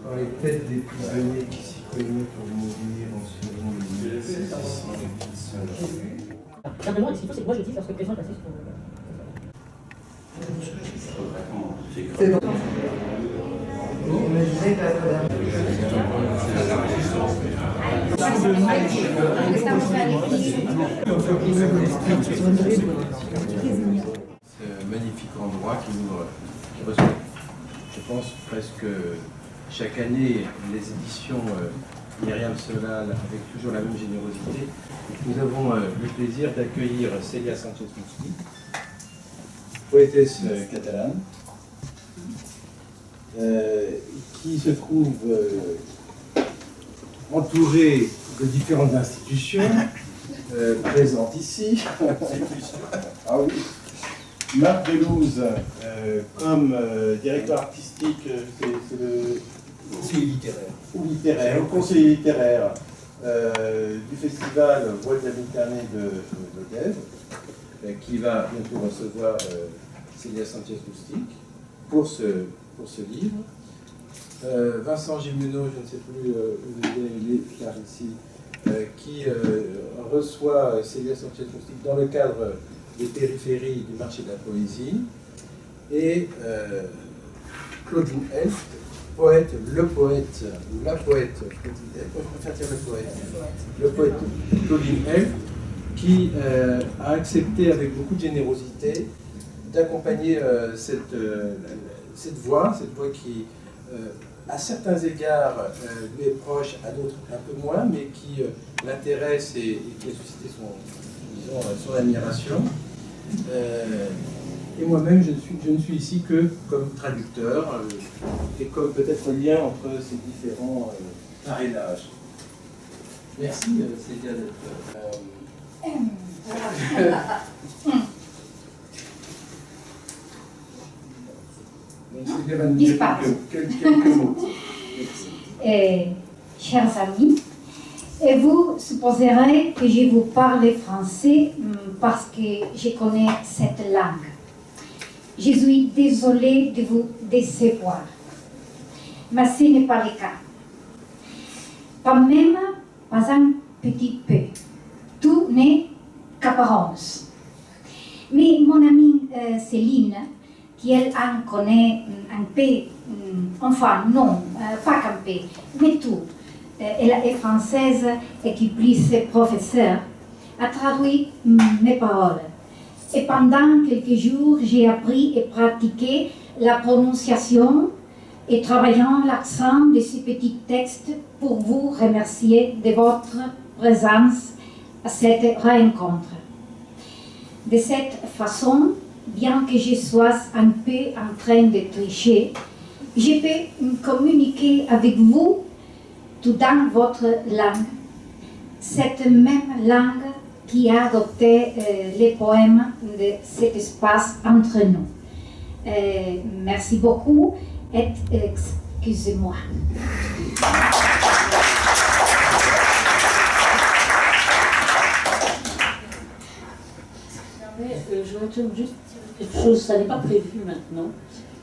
Quand les têtes des prisonniers qui s'y connaissent pour mourir en seront les saisissants qui seuls. Simplement, ce qu'il faut, c'est que moi je dis lorsque le président est passé sur. C'est bon. On me disait que la première. Ce magnifique endroit qui nous reçoit. Je pense presque chaque année, les éditions Myriam Solal avec toujours la même générosité. Nous avons le plaisir d'accueillir Célia Sánchez-Busquets, poétesse catalane, qui se trouve entourée de différentes institutions présentes ici. Ah oui. Marc Delouze, comme directeur artistique, c'est le conseiller littéraire du festival Voix de la Méditerranée de Thèbes, qui va bientôt recevoir Célia Sánchez-Busquets pour ce livre. Vincent Gimeno, je ne sais plus où il est là ici, qui reçoit Célia Sánchez-Busquets dans le cadre des périphéries du marché de la poésie, et Claudine Elft, poète, le poète, ou la poète, je préfère dire le poète Claudine Elft, qui a accepté avec beaucoup de générosité d'accompagner cette voix qui, à certains égards, lui est proche, à d'autres un peu moins, mais qui l'intéresse et qui a suscité son admiration. Et moi-même, je ne suis ici que comme traducteur et comme peut-être lien entre ces différents parrainages. Merci, Célia, d'être... Quelques mots. Chers amis, et vous supposerez que je vous parle français parce que je connais cette langue. Je suis désolée de vous décevoir, mais ce n'est pas le cas. Pas même, pas un petit peu. Tout n'est qu'apparence. Mais mon amie Céline, qui elle en connaît un peu, enfin non, pas qu'un peu, mais tout. Elle est française et qui plus est professeure, a traduit mes paroles. Et pendant quelques jours, j'ai appris et pratiqué la prononciation et travaillant l'accent de ces petits textes pour vous remercier de votre présence à cette rencontre. De cette façon, bien que je sois un peu en train de tricher, je peux communiquer avec vous tout dans votre langue, cette même langue qui a adopté les poèmes de cet espace entre nous. Merci beaucoup et excusez-moi. Je retourne juste quelque chose, ça n'est pas prévu maintenant,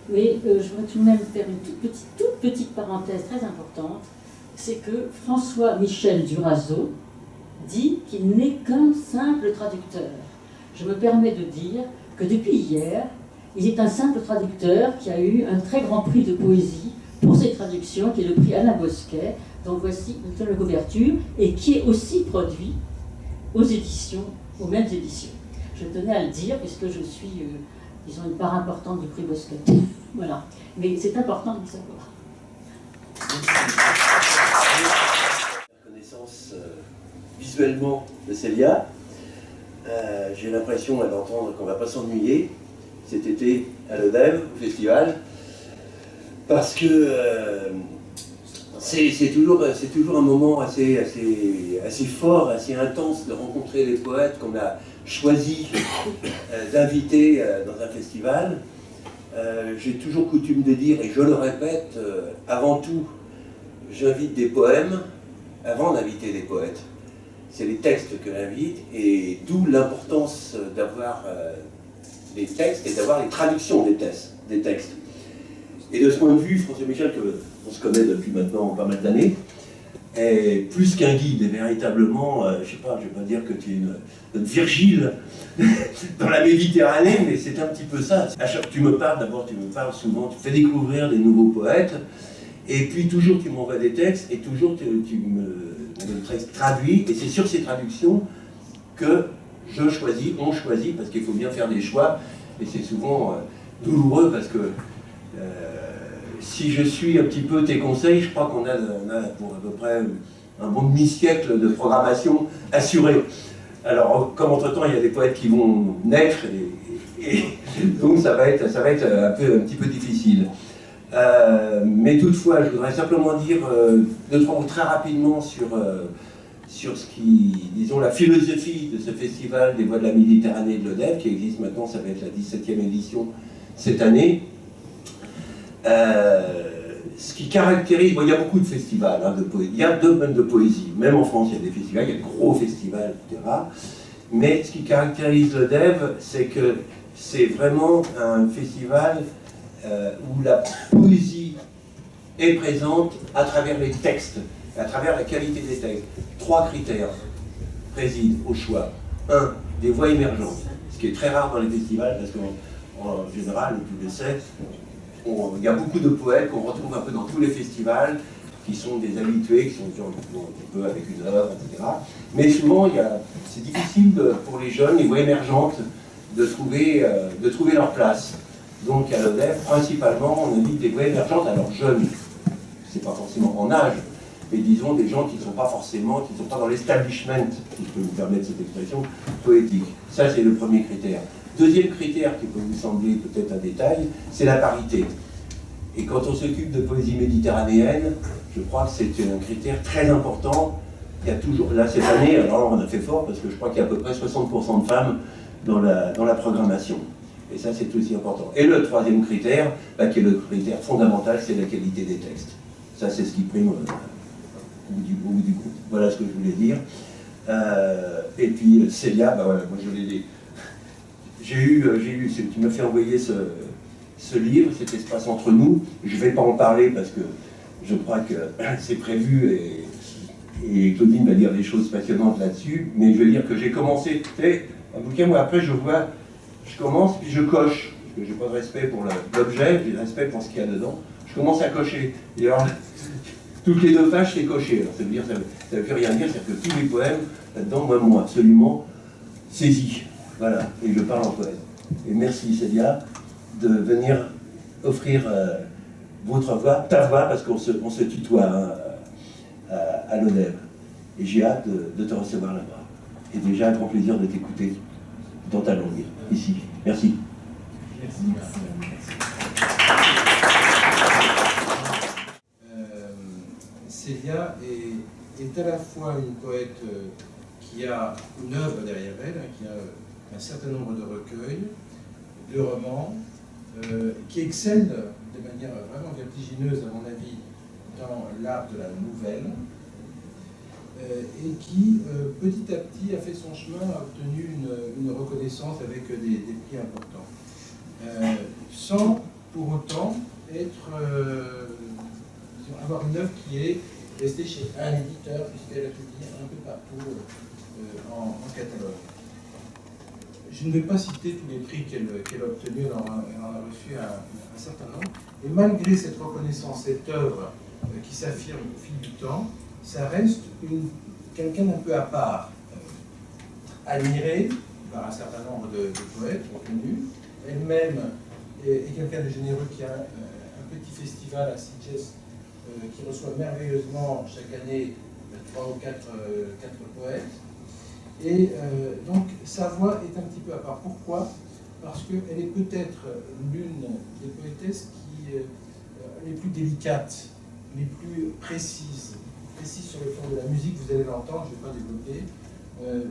mais je voudrais tout de même faire une toute petite parenthèse très importante. C'est que François-Michel Durazo dit qu'il n'est qu'un simple traducteur. Je me permets de dire que depuis hier, il est un simple traducteur qui a eu un très grand prix de poésie pour ses traductions, qui est le prix Anna Bosquet, dont voici une couverture, et qui est aussi produit aux mêmes éditions. Je tenais à le dire, puisque je suis, disons, une part importante du prix Bosquet. Voilà. Mais c'est important de le savoir. Connaissance visuellement de Célia. J'ai l'impression d'entendre qu'on ne va pas s'ennuyer cet été à l'ODEV, au festival, parce que c'est toujours un moment assez fort, assez intense de rencontrer les poètes qu'on a choisi d'inviter dans un festival. J'ai toujours coutume de dire, et je le répète, avant tout, j'invite des poèmes avant d'inviter des poètes. C'est les textes que j'invite, et d'où l'importance d'avoir les textes et d'avoir les traductions des textes. Et de ce point de vue, François Michel, qu'on se connaît depuis maintenant pas mal d'années, est plus qu'un guide, est véritablement, je sais pas, je vais pas dire que tu es notre Virgile dans la Méditerranée, mais c'est un petit peu ça. À chaque tu me parles, d'abord tu me parles souvent, tu fais découvrir des nouveaux poètes, et puis toujours tu m'envoies des textes, et toujours tu me traduis, et c'est sur ces traductions que je choisis, on choisit, parce qu'il faut bien faire des choix, et c'est souvent douloureux, parce que si je suis un petit peu tes conseils, je crois qu'on a pour à peu près un bon demi-siècle de programmation assurée. Alors, comme entre-temps, il y a des poètes qui vont naître, et donc ça va être un petit peu difficile. Mais toutefois, je voudrais simplement dire deux, trois mots très rapidement sur ce qui, disons, la philosophie de ce festival des Voix de la Méditerranée de l'Odève, qui existe maintenant, ça va être la 17e édition cette année. Ce qui caractérise, bon, il y a beaucoup de festivals, hein, de poésie. Il y a deux domaines de poésie, même en France il y a des festivals, il y a de gros festivals, etc. Mais ce qui caractérise l'Odève, c'est que c'est vraiment un festival où la poésie est présente à travers les textes, à travers la qualité des textes. Trois critères président au choix. Un, des voix émergentes, ce qui est très rare dans les festivals, parce qu'en général, tu le sais, il y a beaucoup de poètes qu'on retrouve un peu dans tous les festivals, qui sont des habitués, qui sont des gens un peu avec une œuvre, etc. Mais souvent, c'est difficile pour les jeunes, les voix émergentes, de trouver leur place. Donc à l'Odève, principalement, on invite des voix émergentes, alors jeunes, c'est pas forcément en âge, mais disons des gens qui ne sont pas dans l'establishment, si je peux vous permettre cette expression, poétique. Ça, c'est le premier critère. Deuxième critère qui peut vous sembler peut-être un détail, c'est la parité. Et quand on s'occupe de poésie méditerranéenne, je crois que c'est un critère très important. Il y a toujours, là cette année, alors on a fait fort parce que je crois qu'il y a à peu près 60% de femmes dans la programmation. Et ça, c'est aussi important. Et le troisième critère, qui est le critère fondamental, c'est la qualité des textes. Ça, c'est ce qui prime au bout du compte. Voilà ce que je voulais dire. Et puis, Célia, voilà, moi je l'ai dit. J'ai eu, tu m'as fait envoyer ce livre, cet espace entre nous. Je ne vais pas en parler parce que je crois que c'est prévu et Claudine va dire des choses passionnantes là-dessus. Mais je veux dire que j'ai commencé, un bouquin où après je commence puis je coche, parce que j'ai pas de respect pour l'objet, j'ai de respect pour ce qu'il y a dedans. Je commence à cocher. Et alors, toutes les deux pages, c'est coché. Alors, ça veut plus rien dire, c'est-à-dire que tous les poèmes là-dedans, moi, m'ont absolument saisi. Voilà, et je parle en poète. Et merci Célia de venir offrir votre voix, ta voix, parce qu'on se tutoie hein, à l'Odève. Et j'ai hâte de te recevoir là-bas. Et déjà un grand plaisir de t'écouter dans ta langue, ici. Merci. Merci. Célia est à la fois une poète qui a une œuvre derrière elle, qui a un certain nombre de recueils, de romans, qui excelle de manière vraiment vertigineuse, à mon avis, dans l'art de la nouvelle, et qui, petit à petit, a fait son chemin, a obtenu une reconnaissance avec des prix importants, sans pour autant avoir une œuvre qui est restée chez un éditeur, puisqu'elle a publié un peu partout en catalogue. Je ne vais pas citer tous les prix qu'elle a obtenus, elle en a reçu un certain nombre, et malgré cette reconnaissance, cette œuvre qui s'affirme au fil du temps, ça reste quelqu'un d'un peu à part, admiré par un certain nombre de poètes reconnus. Elle-même est quelqu'un de généreux qui a un petit festival à Sitges qui reçoit merveilleusement chaque année 3 ou 4 poètes. Et donc sa voix est un petit peu à part. Pourquoi? Parce qu'elle est peut-être l'une des poétesses les plus délicates, les plus précises sur le plan de la musique, vous allez l'entendre, je ne vais pas développer,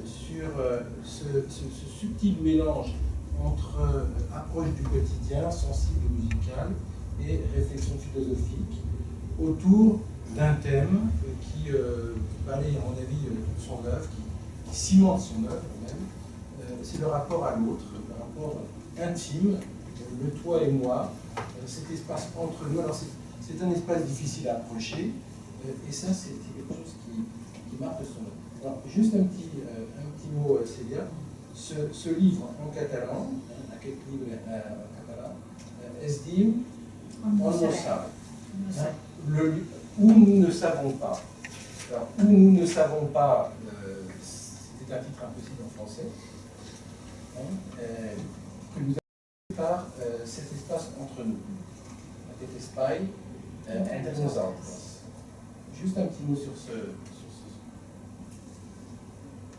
sur ce subtil mélange entre approche du quotidien, sensible et musicale, et réflexion philosophique, autour d'un thème qui balaye, à mon avis, toute son œuvre, qui cimente son œuvre même, c'est le rapport à l'autre, le rapport intime le toi et moi, cet espace entre nous. Alors c'est un espace difficile à approcher, et ça c'est quelque chose qui marque son œuvre. Alors juste un petit mot, Célia. Ce livre en catalan, aquest livre en catalan, es diu On no sabe. Où nous ne savons pas. Alors, où nous ne savons pas, c'était un titre impossible en français, que nous avons par cet espace entre nous, cet espai entre nosaltres. Juste un petit mot sur ce.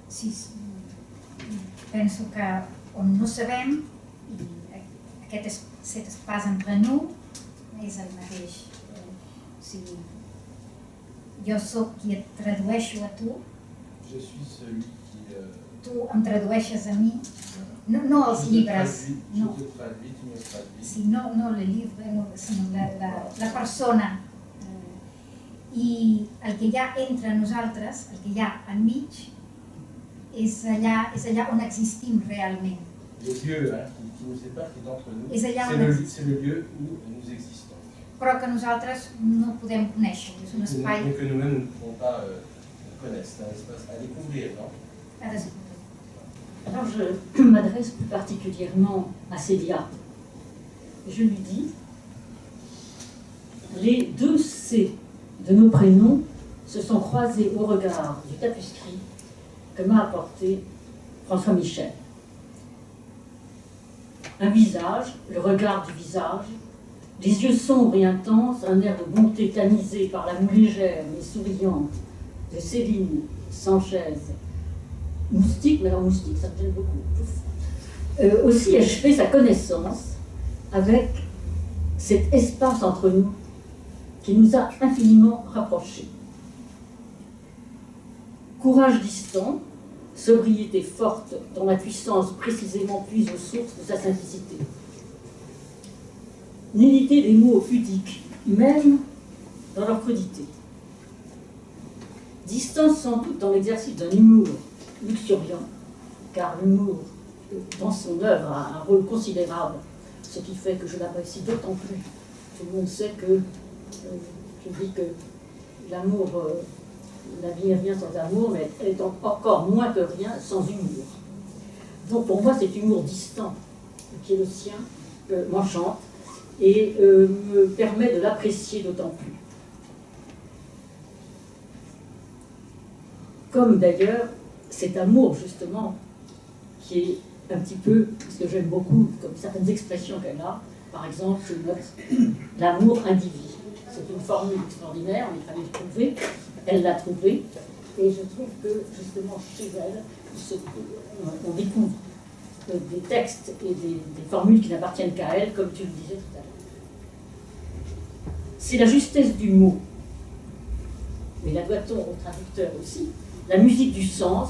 Sí, penso que on no sabem, i cet espàs entre nous és el mateix. O sigui, jo sóc qui et tradueixo a tu, Je suis celui qui. tu em tradueixes a mi, no els llibres, Je te traduis, tu me traduis. sí, no el llibre, sinó la persona. I el que hi ha entre nosaltres, el que hi ha enmig, és allà on existim realment. Le lieu qui nous sépare, qui est entre nous, És allà on c'est le lieu où nous existons. però que nosaltres no podem conèixer. És un espai Mais que nous-mêmes ne pouvons pas connaître. C'est un espace à découvrir, non? a descobrir. Alors je m'adresse plus particulièrement à Célia. Je lui dis, les deux C de nos prénoms se sont croisés au regard du tapuscrit que m'a apporté François Michel. Un visage, le regard du visage, les yeux sombres et intenses, un air de bonté tamisé par la moue légère mais souriante de Céline Sanchez. Moustique, mais alors moustique, ça me gêne beaucoup. Aussi ai-je fait sa connaissance avec cet espace entre nous qui nous a infiniment rapprochés. Courage distant, sobriété forte dont la puissance précisément puise aux sources de sa simplicité. Nullité des mots pudiques, même dans leur crudité. Distance sans doute dans l'exercice d'un humour luxuriant, car l'humour dans son œuvre a un rôle considérable, ce qui fait que je l'apprécie d'autant plus. Tout le monde sait que je dis que l'amour, la vie n'est rien sans amour, mais elle est encore moins que rien sans humour. Donc pour moi, cet humour distant qui est le sien m'enchante et me permet de l'apprécier d'autant plus. Comme d'ailleurs cet amour justement qui est un petit peu, ce que j'aime beaucoup, comme certaines expressions qu'elle a, par exemple, je note l'amour individu. C'est une formule extraordinaire, on est allé le trouver, elle l'a trouvée, et je trouve que justement chez elle, on découvre des textes et des formules qui n'appartiennent qu'à elle, comme tu le disais tout à l'heure. C'est la justesse du mot, mais la doit-on au traducteur aussi, la musique du sens,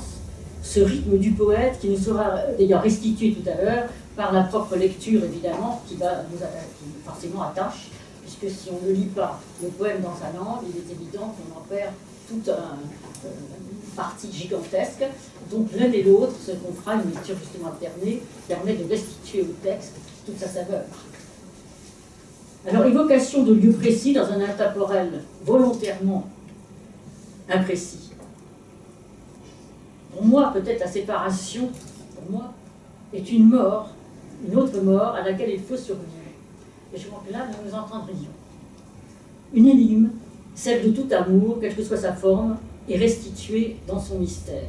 ce rythme du poète qui nous sera d'ailleurs restitué tout à l'heure par la propre lecture évidemment, qui forcément attache, puisque si on ne lit pas le poème dans sa langue, il est évident qu'on en perd toute une partie gigantesque. Donc l'un et l'autre, ce qu'on fera, une lecture justement alternée, permet de restituer au texte toute sa saveur. Alors évocation de lieux précis dans un intemporel volontairement imprécis. Pour moi, peut-être la séparation, pour moi, est une mort, une autre mort à laquelle il faut survivre. Et je crois que là, nous nous entendrions. Une énigme, celle de tout amour, quelle que soit sa forme, est restituée dans son mystère.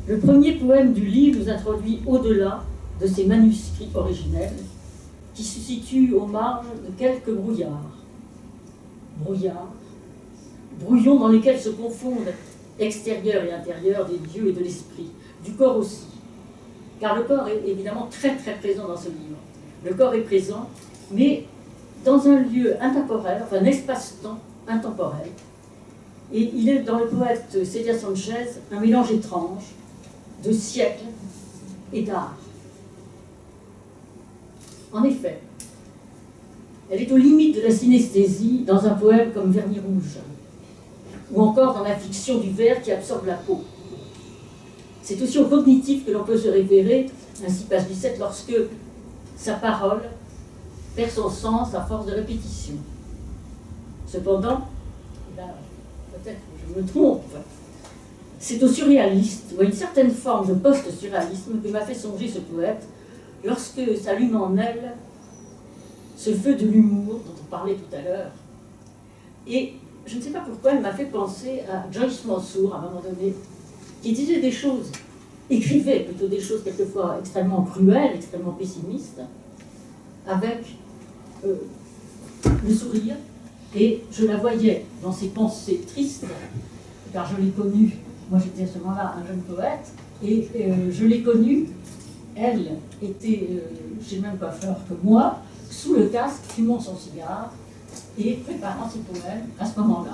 Le premier poème du livre nous introduit au-delà de ces manuscrits originels qui se situent aux marges de quelques brouillards. Brouillons dans lesquels se confondent extérieur et intérieur des dieux et de l'esprit, du corps aussi. Car le corps est évidemment très très présent dans ce livre. Le corps est présent, mais dans un lieu intemporel, enfin un espace-temps intemporel. Et il est dans le poète Célia Sanchez un mélange étrange de siècle et d'art. En effet, elle est aux limites de la synesthésie dans un poème comme Vernis rouge, ou encore dans la fiction du verre qui absorbe la peau. C'est aussi au cognitif que l'on peut se référer Ainsi, page 17, lorsque sa parole perd son sens à force de répétition. Cependant, là, peut-être que je me trompe, c'est au surréaliste, ou à une certaine forme de post-surréalisme que m'a fait songer ce poète, lorsque s'allume en elle ce feu de l'humour dont on parlait tout à l'heure. Et je ne sais pas pourquoi, elle m'a fait penser à Joyce Mansour, à un moment donné, qui disait des choses, écrivait plutôt des choses quelquefois extrêmement cruelles, extrêmement pessimistes, avec le sourire, et je la voyais dans ses pensées tristes, car je l'ai connue, moi j'étais à ce moment-là un jeune poète, et je l'ai connue, elle était chez le même coiffeur que moi, sous le casque, fumant son cigare, et préparant ses poèmes à ce moment-là.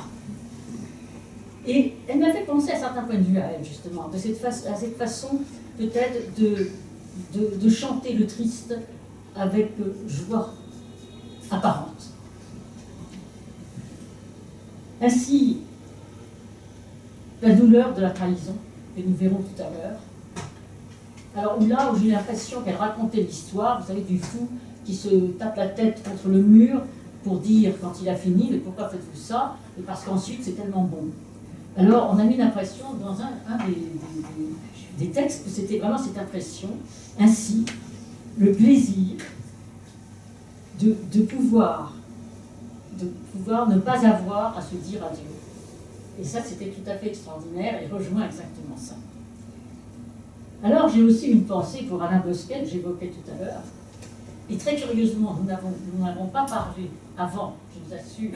Et elle m'a fait penser à certains points de vue à elle, justement, à cette façon peut-être de chanter le triste avec joie apparente. Ainsi, la douleur de la trahison, que nous verrons tout à l'heure. Alors là où j'ai l'impression qu'elle racontait l'histoire, vous savez, du fou qui se tape la tête contre le mur pour dire, quand il a fini, mais pourquoi faites-vous ça? Et parce qu'ensuite c'est tellement bon. Alors on a mis l'impression dans un des textes que c'était vraiment cette impression. Ainsi, le plaisir de pouvoir ne pas avoir à se dire adieu. Et ça, c'était tout à fait extraordinaire et rejoint exactement ça. Alors, j'ai aussi une pensée pour Alain Bosquet, que j'évoquais tout à l'heure. Et très curieusement, nous n'avons pas parlé avant, je vous assure,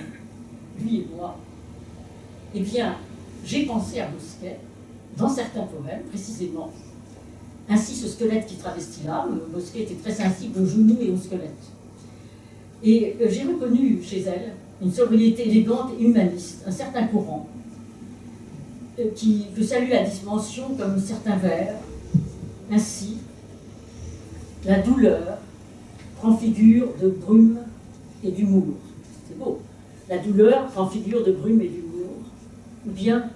lui et moi. Eh bien, j'ai pensé à Bosquet dans certains poèmes, précisément. Ainsi, ce squelette qui travestit l'âme, Bosquet était très sensible aux genoux et au squelette. Et j'ai reconnu chez elle une sobriété élégante et humaniste, un certain courant, que salue la dimension comme certains vers. Ainsi, la douleur prend figure de brume et d'humour. C'est beau. La douleur prend figure de brume et d'humour. Ou bien,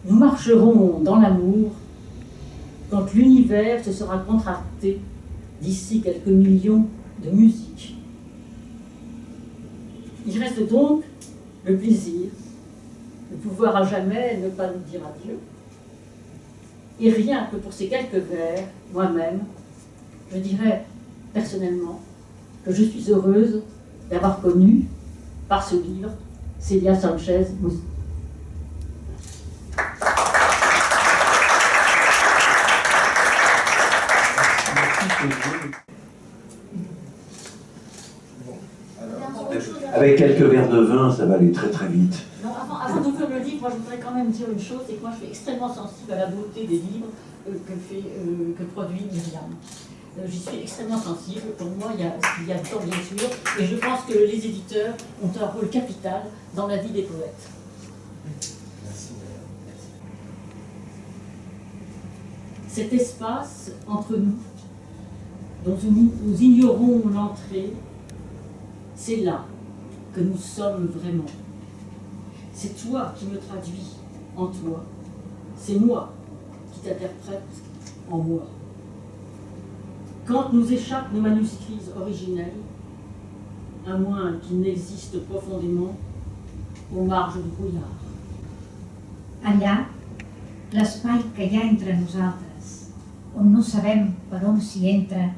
nous marcherons dans l'amour quand l'univers se sera contracté d'ici quelques millions de musiques. Il reste donc le plaisir de pouvoir à jamais ne pas nous dire adieu. Et rien que pour ces quelques vers, moi-même, je dirais personnellement que je suis heureuse d'avoir connu, par ce livre, Célia Sanchez-Mosley. Avec quelques verres de vin, ça va aller très très vite. Non, avant d'ouvrir le livre, moi, je voudrais quand même dire une chose, c'est que moi je suis extrêmement sensible à la beauté des livres que produit Myriam. J'y suis extrêmement sensible. Pour moi, il y a le temps, bien sûr, et je pense que les éditeurs ont un rôle capital dans la vie des poètes. Merci. Cet espace entre nous, dont nous ignorons l'entrée, c'est là que nous sommes vraiment. C'est toi qui me traduis en toi. C'est moi qui t'interprète en moi. Quand nous échappent nos manuscrits originels, à moins qu'ils n'existent profondément aux marges du brouillard. Allà, l'espai que hi ha entre nosaltres, on no sabem per on s'hi entra,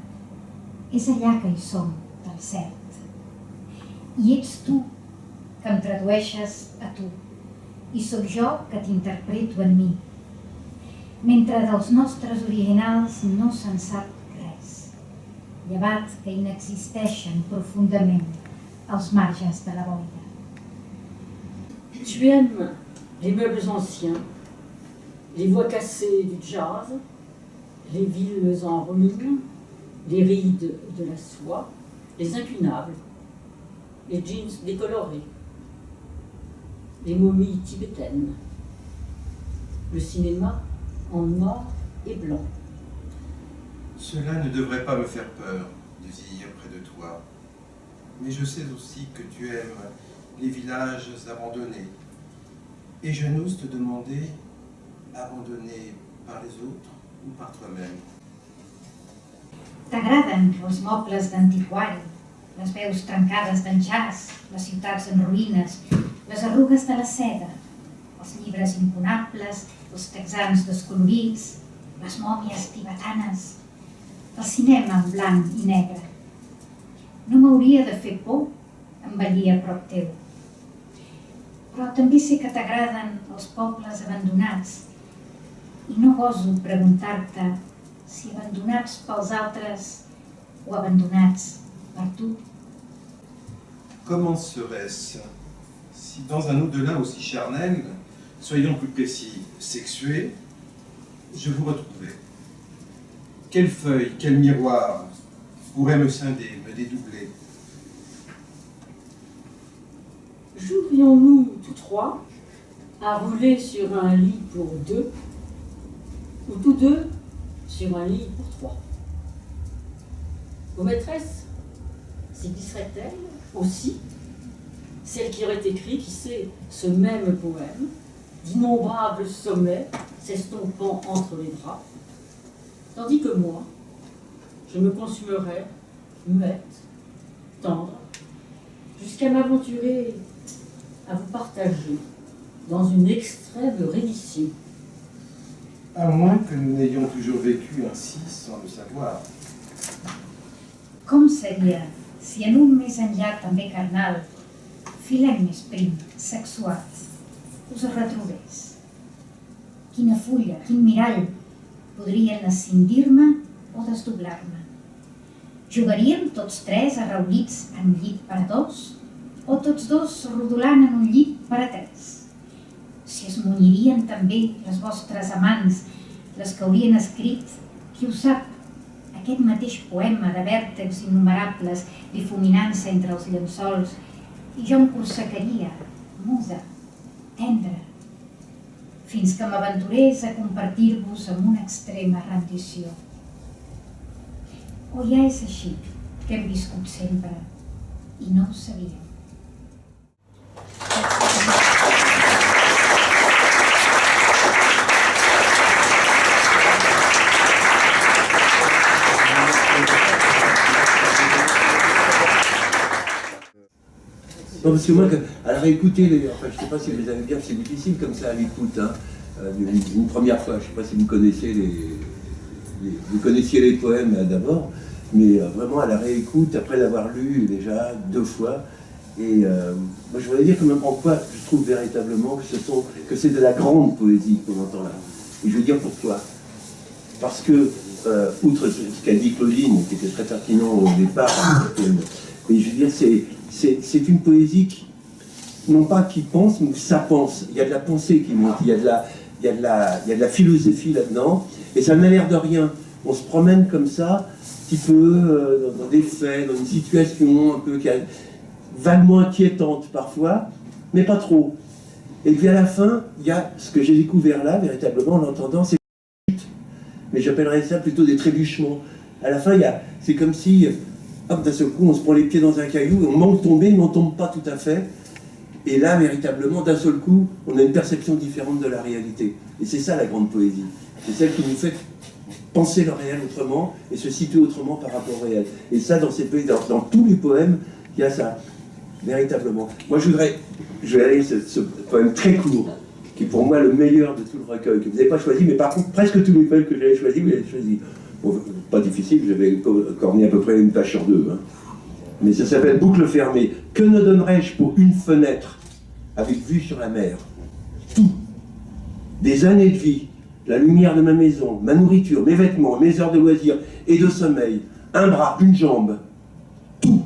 és allà que hi som, del cert. I ets tu que em tradueixes a tu, i sóc jo que t'interpreto en mi, mentre dels nostres originals no se'n sap res, llevat que inexisteixen profundament als marges de la boira. Tu aimes les meubles anciens, les voix cassées du jazz, les villes en ruine, les rides de la soie, les inclinables, les jeans décolorés, les momies tibétaines, le cinéma en noir et blanc. Cela ne devrait pas me faire peur de vieillir près de toi, mais je sais aussi que tu aimes les villages abandonnés, et je n'ose te demander, abandonnés par les autres ou par toi-même. T'agraden els mobles d'antiquari, les veus trencades d'en jazz, les ciutats en ruïnes, les arrugues de la seda, els llibres incunables, els texans descolorits, les mòmies tibetanes, el cinema en blanc i negre. No m'hauria de fer por envellir a prop teu. Però també sé que t'agraden els pobles abandonats i no goso preguntar-te si abandonats pels altres o abandonats per tu. Comment serait-ce si dans un au-delà aussi charnel, soyons plus précis, sexué, je vous retrouvais? Quelle feuille, quel miroir pourrait me scinder, me dédoubler? Jouerions-nous tous trois à rouler sur un lit pour deux, ou tous deux sur un lit pour trois? Vos maîtresses s'y glisseraient-elles aussi? Celle qui aurait écrit, qui sait, ce même poème, d'innombrables sommets s'estompant entre les bras, tandis que moi, je me consumerais, muette, tendre, jusqu'à m'aventurer à vous partager dans une extrême reddition. À moins que nous n'ayons toujours vécu ainsi sans le savoir. Com seria si en un més enllà també carnal, filem més prim, sexual, us retrobés? Quina fulla, quin mirall podrien escindir-me o desdoblar-me? Jugaríem tots tres arreunits en un llit per a dos o tots dos rodolant en un llit per a tres? Si es munyirien també les vostres amants, les que haurien escrit, qui ho sap, aquest mateix poema de vèrtexs innumerables difuminant-se entre els llençols, i jo em corsecaria, muda, tendra, fins que m'aventurés a compartir-vos amb una extrema rendició. O ja és així que hem viscut sempre i no ho sabíem. Non, parce que moi, à la réécouter, enfin, je ne sais pas si vous les avez bien, c'est difficile comme ça à l'écoute, hein, une première fois. Je ne sais pas si vous connaissiez vous connaissiez les poèmes d'abord, mais vraiment à la réécoute, après l'avoir lu déjà 2 fois. Et moi, je voudrais dire quand même en quoi je trouve véritablement que c'est de la grande poésie qu'on entend là. Et je veux dire pourquoi. Parce que, outre ce qu'a dit Claudine, qui était très pertinent au départ, mais je veux dire, c'est une poésie qui, non pas qui pense, mais ça pense. Il y a de la pensée qui monte, il y a de la philosophie là-dedans, et ça n'a l'air de rien. On se promène comme ça, un petit peu dans des faits, dans une situation un peu vaguement inquiétante parfois, mais pas trop. Et puis à la fin, il y a ce que j'ai découvert là, véritablement, en l'entendant, c'est mais j'appellerais ça plutôt des trébuchements. À la fin, c'est comme si, hop, d'un seul coup, on se prend les pieds dans un caillou, et on manque de tomber, mais on ne tombe pas tout à fait. Et là, véritablement, d'un seul coup, on a une perception différente de la réalité. Et c'est ça la grande poésie. C'est celle qui nous fait penser le réel autrement et se situer autrement par rapport au réel. Et ça, dans ces poésies, dans tous les poèmes, il y a ça, véritablement. Moi, je vais aller ce poème très court, qui est pour moi le meilleur de tout le recueil, que vous n'avez pas choisi, mais par contre, presque tous les poèmes que j'avais choisis, vous l'avez choisi. Bon, pas difficile, j'avais corné à peu près une page sur 2. Hein. Mais ça s'appelle Boucle fermée. Que ne donnerais-je pour une fenêtre avec vue sur la mer? Tout. Des années de vie, la lumière de ma maison, ma nourriture, mes vêtements, mes heures de loisirs et de sommeil, un bras, une jambe, tout.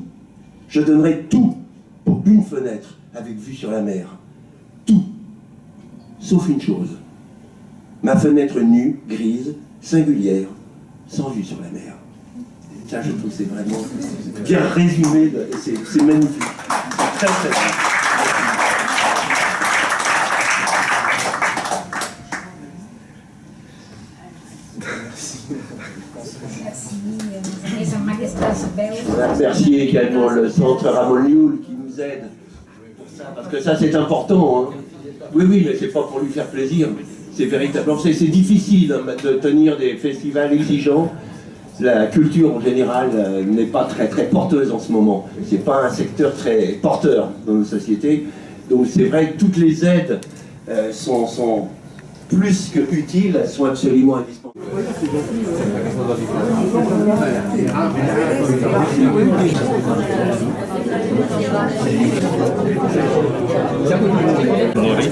Je donnerais tout pour une fenêtre avec vue sur la mer. Tout. Sauf une chose. Ma fenêtre nue, grise, singulière, sans vue sur la mer. Et ça, je trouve que c'est vraiment bien résumé, c'est magnifique. Très, très bien. On a remercié également le centre Ramon Llull qui nous aide pour ça, parce que ça c'est important. Hein. Oui, mais c'est pas pour lui faire plaisir, c'est véritablement, c'est difficile hein, de tenir des festivals exigeants, la culture en général n'est pas très porteuse en ce moment. C'est pas un secteur très porteur dans nos sociétés. Donc c'est vrai que toutes les aides sont plus que utiles, elles sont absolument indispensables. Glory.